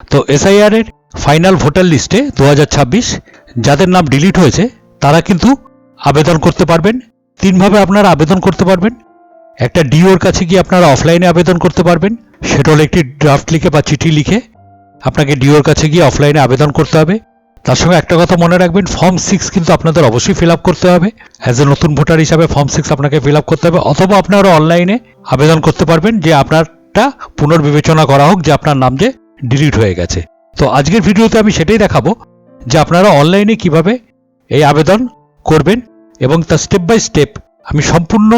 তো এসআইআর এর final voter লিস্টে 2026 যাদের নাম ডিলিট হয়েছে তারা কিন্তু আবেদন করতে পারবেন। তিনভাবে আপনারা আবেদন করতে পারবেন। একটা ডিওর কাছে গিয়ে আপনারা অফলাইনে আবেদন করতে পারবেন, সেটা হলো একটি ড্রাফট লিখে বা চিঠি লিখে আপনাকে ডিওর কাছে গিয়ে অফলাইনে আবেদন করতে হবে। তার সঙ্গে একটা কথা মনে রাখবেন, ফর্ম 6 কিন্তু আপনাদের অবশ্যই ফিল আপ করতে হবে। অ্যাজ এ নতুন ভোটার হিসাবে ফর্ম 6 আপনাকে ফিল আপ করতে হবে, অথবা আপনারা অনলাইনে আবেদন করতে পারবেন যে আপনারটা পুনর্বিবেচনা করা হোক, যে আপনার নাম যে ডিলিট হয়ে গেছে। তো আজকের ভিডিওতে আমি সেটাই দেখাবো যে আপনারা অনলাইনে কিভাবে এই আবেদন করবেন এবং তার স্টেপ বাই স্টেপ আমি সম্পূর্ণ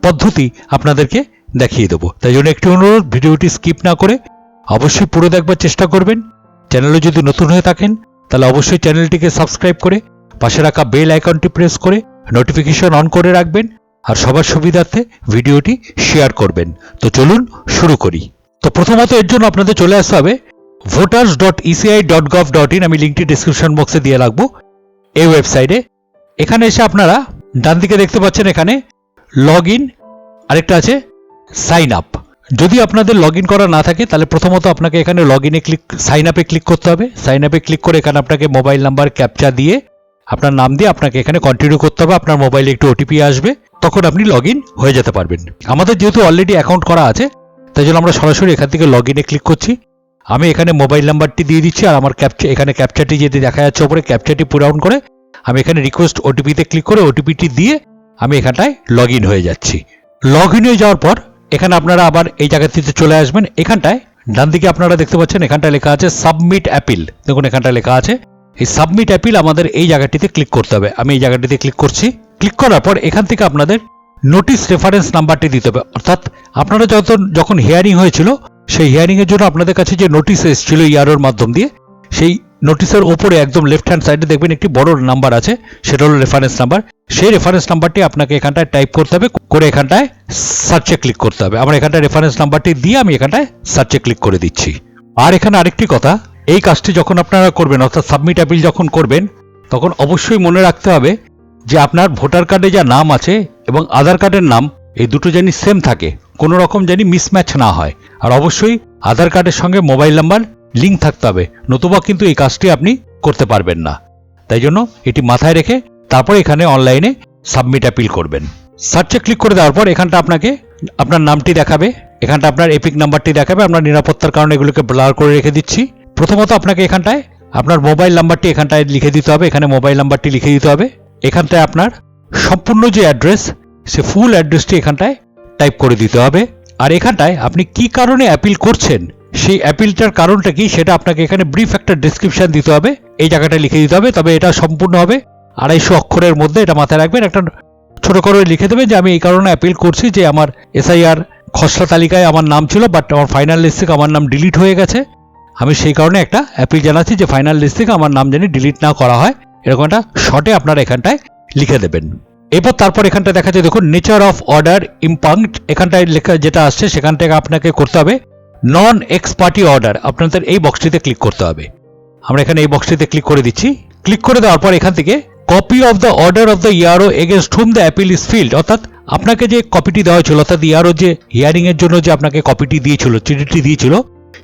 পদ্ধতি আপনাদেরকে দেখিয়ে দেবো। তাই জন্য একটি অনুরোধ, ভিডিওটি স্কিপ না করে অবশ্যই পুরো দেখবার চেষ্টা করবেন। চ্যানেলে যদি নতুন হয়ে থাকেন তাহলে অবশ্যই চ্যানেলটিকে সাবস্ক্রাইব করে পাশে রাখা বেল আইকনটি প্রেস করে নোটিফিকেশন অন করে রাখবেন, আর সবার সুবিধার্থে ভিডিওটি শেয়ার করবেন। তো চলুন শুরু করি। তো প্রথমত এর জন্য আপনাদের চলে আসতে হবে voters.eci.gov.in, আমি লিঙ্কটি ডিসক্রিপশন বক্সে দিয়ে রাখবো, এই ওয়েবসাইটে। এখানে এসে আপনারা ডান দিকে দেখতে পাচ্ছেন এখানে লগ ইন, আরেকটা আছে সাইন আপ। যদি আপনাদের লগ ইন করা না থাকে তাহলে প্রথমত আপনাকে এখানে লগ ইনে সাইন আপে ক্লিক করতে হবে। সাইন আপে ক্লিক করে এখানে আপনাকে মোবাইল নাম্বার ক্যাপচা দিয়ে আপনার নাম দিয়ে আপনাকে এখানে কন্টিনিউ করতে হবে। আপনার মোবাইলে একটু ওটিপি আসবে, তখন আপনি লগ ইন হয়ে যেতে পারবেন। আমাদের যেহেতু অলরেডি অ্যাকাউন্ট করা আছে তাই জন্য আমরা সরাসরি এখান থেকে লগ ইনে ক্লিক করছি। আমি এখানে মোবাইল নাম্বারটি দিয়ে দিচ্ছি, আর আমার এখানে ক্যাপচাটি যেটি দেখা যাচ্ছে ওপরে, ক্যাপচাটি পুট আউট করে আমি এখানে রিকোয়েস্ট ওটিপিতে ক্লিক করে ওটিপিটি দিয়ে আমি এখানটায় লগ ইন হয়ে যাচ্ছি। লগ ইন হয়ে যাওয়ার পর এখানে আপনারা আবার এই জায়গাটিতে চলে আসবেন। এখানটায় ডান দিকে আপনারা দেখতে পাচ্ছেন এখানটায় লেখা আছে সাবমিট অ্যাপিল। দেখুন এখানটায় লেখা আছে এই সাবমিট অ্যাপিল, আমাদের এই জায়গাটিতে ক্লিক করতে হবে। আমি এই জায়গাটিতে ক্লিক করছি। ক্লিক করার পর এখান থেকে আপনাদের নোটিশ রেফারেন্স নাম্বারটি দিতে হবে, অর্থাৎ আপনারা যখন হিয়ারিং হয়েছিল সেই হিয়ারিংয়ের জন্য আপনাদের কাছে যে নোটিশ এসেছিল ইয়ারোর মাধ্যম দিয়ে, সেই নোটিশের ওপরে একদম লেফট হ্যান্ড সাইডে দেখবেন একটি বড় নাম্বার আছে, সেটা হলো রেফারেন্স নাম্বার। সেই রেফারেন্স নাম্বারটি আপনাকে এখানটায় টাইপ করতে হবে, করে এখানটায় সার্চে ক্লিক করতে হবে। আমার এখানটায় রেফারেন্স নাম্বারটি দিয়ে আমি এখানটায় সার্চে ক্লিক করে দিচ্ছি। আর এখানে আরেকটি কথা, এই কাজটি যখন আপনারা করবেন অর্থাৎ সাবমিট অ্যাপিল যখন করবেন তখন অবশ্যই মনে রাখতে হবে যে আপনার ভোটার কার্ডে যা নাম আছে এবং আধার কার্ডের নাম এই দুটো জানি সেম থাকে, কোনো রকম জানি মিসম্যাচ না হয়। আর অবশ্যই আধার কার্ডের সঙ্গে মোবাইল নাম্বার লিঙ্ক থাকতে হবে, নতুবা কিন্তু এই কাজটি আপনি করতে পারবেন না। তাই জন্য এটি মাথায় রেখে তারপর এখানে অনলাইনে সাবমিট অ্যাপিল করবেন। সার্চে ক্লিক করে দেওয়ার পর এখানটা আপনাকে আপনার নামটি দেখাবে, এখানটা আপনার এপিক নাম্বারটি দেখাবে। আমরা নিরাপত্তার কারণে এগুলোকে ব্লার করে রেখে দিচ্ছি। প্রথমত আপনাকে এখানটায় আপনার মোবাইল নাম্বারটি এখানটায় লিখে দিতে হবে, এখানে মোবাইল নাম্বারটি লিখে দিতে হবে। এখানটায় আপনার সম্পূর্ণ যে অ্যাড্রেস সে ফুল অ্যাড্রেসটি এখানটায় টাইপ করে দিতে হবে। আর এখানটায় আপনি কি কারণে অ্যাপিল করছেন, সেই অ্যাপিলটার কারণটা কি সেটা আপনাকে এখানে ব্রিফ একটা ডেসক্রিপশন দিতে হবে, এই জায়গাটা লিখে দিতে হবে। তবে এটা সম্পূর্ণ হবে 250 অক্ষরের মধ্যে, এটা মাথায় রাখবেন। একটা ছোট করে লিখে দেবেন যে আমি এই কারণে অ্যাপিল করছি যে আমার এসআইআর খসড়া তালিকায় আমার নাম ছিল, বাট আমার ফাইনাল লিস্ট থেকে আমার নাম ডিলিট হয়ে গেছে। আমি সেই কারণে একটা অ্যাপিল জানাচ্ছি যে ফাইনাল লিস্ট থেকে আমার নাম যেন ডিলিট না করা হয়, এরকম একটা শর্টে আপনারা এখানটায় লিখে দেবেন। এরপর তারপর এখানটায় দেখা যায় দেখুন নেচার অফ অর্ডার ইম্পাঙ্কড, এখানটায় লেখা যেটা আসছে সেখান থেকে আপনাকে করতে হবে নন এক্স পার্টি অর্ডার, আপনাদের এই বক্সটিতে ক্লিক করতে হবে। আমরা এখানে এই বক্সটিতে ক্লিক করে দিচ্ছি। ক্লিক করে দেওয়ার পর এখান থেকে copy of the order of the yarrow against whom the appeal is filed, অর্থাৎ আপনাকে যে কপিটি দেওয়া ছিল, অর্থাৎ ইয়ারো যে হিয়ারিং এর জন্য যে আপনাকে কপিটি দিয়েছিল, চিঠিটি দিয়েছিল,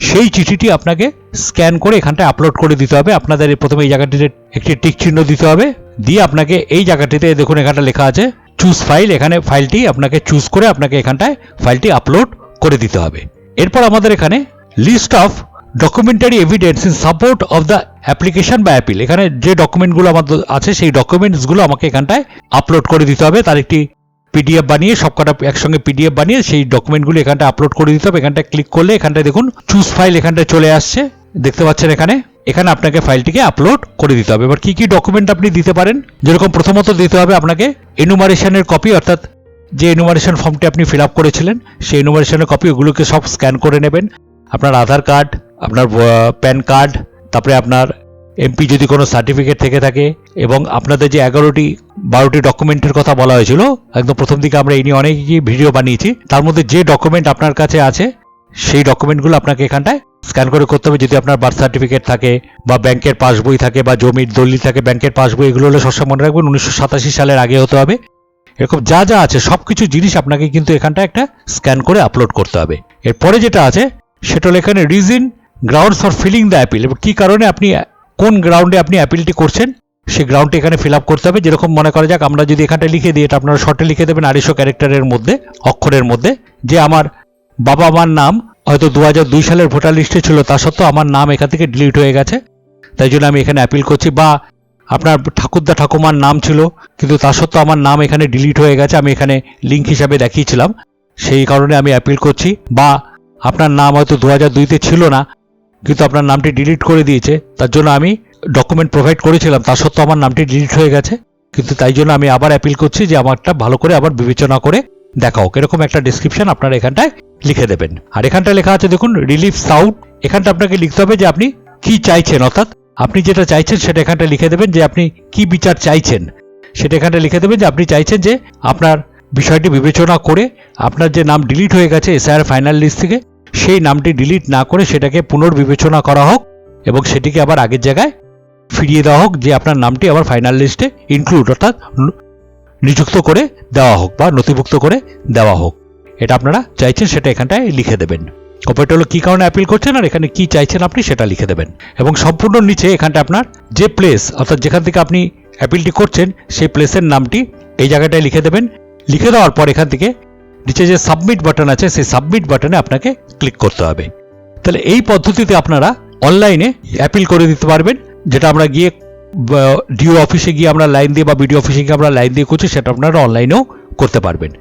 সেই চিঠিটি আপনাকে স্ক্যান করে এখানটায় আপলোড করে দিতে হবে। আপনাদের প্রথমে এই জায়গাটিতে একটি টিক চিহ্ন দিতে হবে, দিয়ে আপনাকে এই জায়গাটিতে দেখুন এখানটা লেখা আছে চুজ ফাইল, এখানে ফাইলটি আপনাকে চুজ করে আপনাকে এখানটায় ফাইলটি আপলোড করে দিতে হবে। এরপর আমাদের এখানে list of documentary evidence in support of the application বা অ্যাপিল, এখানে যে ডকুমেন্টগুলো আমাদের আছে সেই ডকুমেন্টসগুলো আমাকে এখানটায় আপলোড করে দিতে হবে। তার একটি পিডিএফ বানিয়ে, সবকটা একসঙ্গে পিডিএফ বানিয়ে সেই ডকুমেন্টগুলো এখানটায় আপলোড করে দিতে হবে। এখানটায় ক্লিক করলে এখানটায় দেখুন চুজ ফাইল এখানটায় চলে আসছে, দেখতে পাচ্ছেন এখানে আপনাকে ফাইলটিকে আপলোড করে দিতে হবে। এবার কি কি ডকুমেন্ট আপনি দিতে পারেন, যেরকম প্রথমত দিতে হবে আপনাকে এনুমারেশনের কপি, অর্থাৎ যে এনুমারেশন ফর্মটি আপনি ফিল আপ করেছিলেন সেই এনুমারেশনের কপি, ওগুলোকে সব স্ক্যান করে নেবেন। আপনার আধার কার্ড, আপনার প্যান কার্ড, তারপরে আপনার এমপি যদি কোনো সার্টিফিকেট থেকে থাকে, এবং আপনাদের যে 11-12টি ডকুমেন্টের কথা বলা হয়েছিল একদম প্রথম দিকে, আমরা এই নিয়ে অনেকই ভিডিও বানিয়েছি। তার মধ্যে যে ডকুমেন্ট আপনার কাছে আছে সেই ডকুমেন্টগুলো আপনাকে এখানটায় স্ক্যান করে করতে হবে। যদি আপনার বার্থ সার্টিফিকেট থাকে বা ব্যাংকের পাসবই থাকে বা জমির দলিল থাকে, ব্যাংকের পাসবই, এগুলো হলে সবসময় মনে রাখবেন 1987 সালের আগে হতে হবে। এরকম যা যা আছে সবকিছু জিনিস আপনাকে কিন্তু এখানটা একটা স্ক্যান করে আপলোড করতে হবে। এরপরে যেটা আছে সেটা হলো এখানে reason grounds for filling the appeal, এবং কী কারণে আপনি কোন গ্রাউন্ডে আপনি অ্যাপিলটি করছেন সেই গ্রাউন্ডটি এখানে ফিল আপ করতে হবে। যেরকম মনে করা যাক আমরা যদি এখানটা লিখে দিই, এটা আপনারা শর্টে লিখে দেবেন 250 ক্যারেক্টারের মধ্যে, অক্ষরের মধ্যে, যে আমার বাবা মার নাম হয়তো 2002 সালের ভোটার লিস্টে ছিল, তা সত্ত্বেও আমার নাম এখান থেকে ডিলিট হয়ে গেছে, তাই জন্য আমি এখানে অ্যাপিল করছি। বা আপনার ঠাকুরদা ঠাকুমার নাম ছিল কিন্তু তা সত্ত্বেও আমার নাম এখানে ডিলিট হয়ে গেছে, আমি এখানে লিঙ্ক হিসাবে দেখিয়েছিলাম, সেই কারণে আমি অ্যাপিল করছি। বা আপনার নাম হয়তো 2002-তে ছিল না কিন্তু আপনার নামটি ডিলিট করে দিয়েছে, তার জন্য আমি ডকুমেন্ট প্রোভাইড করেছিলাম, তা সত্ত্বেও আমার নামটি ডিলিট হয়ে গেছে, কিন্তু তাই জন্য আমি আবার অ্যাপিল করছি যে আমারটা ভালো করে আবার বিবেচনা করে দেখা হোক। এরকম একটা ডেসক্রিপশন আপনারা এখানটায় লিখে দেবেন। আর এখানটায় লেখা আছে দেখুন রিলিফ সাউথ, এখানটা আপনাকে লিখতে হবে যে আপনি কি চাইছেন, অর্থাৎ আপনি যেটা চাইছেন সেটা এখানটা লিখে দেবেন, যে আপনি কি বিচার চাইছেন সেটা এখানটা লিখে দেবেন, যে আপনি চাইছেন যে আপনার বিষয়টি বিবেচনা করে আপনার যে নাম ডিলিট হয়ে গেছে এসআইআর ফাইনাল লিস্ট থেকে, সেই নামটি ডিলিট না করে সেটাকে পুনর্বিবেচনা করা হোক এবং সেটিকে আবার আগের জায়গায় ফিরিয়ে দেওয়া হোক, যে আপনার নামটি আবার ফাইনাল লিস্টে ইনক্লুড অর্থাৎ নিযুক্ত করে দেওয়া হোক বা নথিভুক্ত করে দেওয়া হোক। এটা আপনারা চাইছেন সেটা এখানটায় লিখে দেবেন। অপারেটর হলো কী কারণে অ্যাপিল করছেন আর এখানে কি চাইছেন আপনি সেটা লিখে দেবেন। এবং সম্পূর্ণ নিচে এখানটা আপনার যে প্লেস অর্থাৎ যেখান থেকে আপনি অ্যাপিলটি করছেন সেই প্লেসের নামটি এই জায়গাটায় লিখে দেবেন। লিখে দেওয়ার পর এখান থেকে নিচে যে সাবমিট বাটন আছে সেই সাবমিট বাটনে আপনাকে ক্লিক করতে হবে। তাহলে এই পদ্ধতিতে আপনারা অনলাইনে অ্যাপিল করে দিতে পারবেন, যেটা আমরা গিয়ে ডিও অফিসে গিয়ে আমরা লাইন দিয়ে বা বিডিও অফিসে গিয়ে আমরা লাইন দিয়ে করছি, সেটা আপনারা অনলাইনেও করতে পারবেন।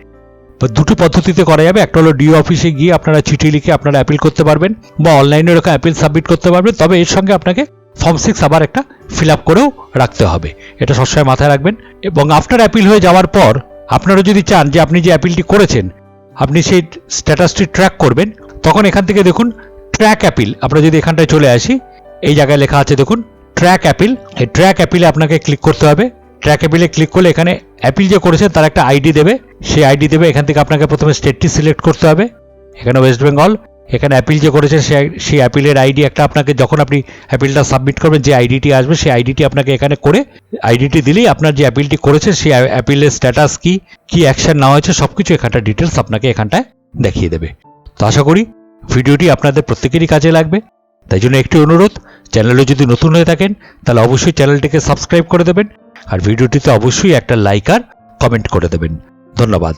দুটো পদ্ধতিতে করা যাবে, একটা হলো ডিও অফিসে গিয়ে আপনারা চিঠি লিখে আপনারা অ্যাপিল করতে পারবেন বা অনলাইনে এরকম অ্যাপিল সাবমিট করতে পারবেন, তবে এর সঙ্গে আপনাকে ফর্ম 6 আবার একটা ফিল আপ করেও রাখতে হবে, এটা সবসময় মাথায় রাখবেন। এবং আফটার অ্যাপিল হয়ে যাওয়ার পর আপনারা যদি চান যে আপনি যে অ্যাপিলটি করেছেন আপনি সেই স্ট্যাটাসটি ট্র্যাক করবেন, তখন এখান থেকে দেখুন ট্র্যাক অ্যাপিল, আমরা যদি এখানটায় চলে আসি এই জায়গায় লেখা আছে দেখুন ট্র্যাক অ্যাপিল, এই ট্র্যাক অ্যাপিলে আপনাকে ক্লিক করতে হবে। ট্র্যাক অ্যাপিলে ক্লিক করলে এখানে অ্যাপিল যে করেছেন তার একটা আইডি দেবে, সেই আইডি দেবে। এখান থেকে আপনাকে প্রথমে স্টেটটি সিলেক্ট করতে হবে, এখানে ওয়েস্ট বেঙ্গল। এখানে অ্যাপিল যে করেছেন সেই অ্যাপিলের আইডি একটা আপনাকে, যখন আপনি অ্যাপিলটা সাবমিট করবেন যে আইডিটি আসবে সেই আইডিটি আপনাকে এখানে করে আইডিটি দিলেই আপনার যে অ্যাপিলটি করেছেন সেই অ্যাপিলের স্ট্যাটাস কি অ্যাকশন নেওয়া হয়েছে সব কিছু এখানটা ডিটেলস আপনাকে এখানটায় দেখিয়ে দেবে। তো আশা করি ভিডিওটি আপনাদের প্রত্যেকেরই কাজে লাগবে, তাই জন্য একটি অনুরোধ, চ্যানেলে যদি নতুন হয়ে থাকেন তাহলে অবশ্যই চ্যানেলটিকে সাবস্ক্রাইব করে দেবেন আর ভিডিওটিতে অবশ্যই একটা লাইক আর কমেন্ট করে দেবেন। ধন্যবাদ।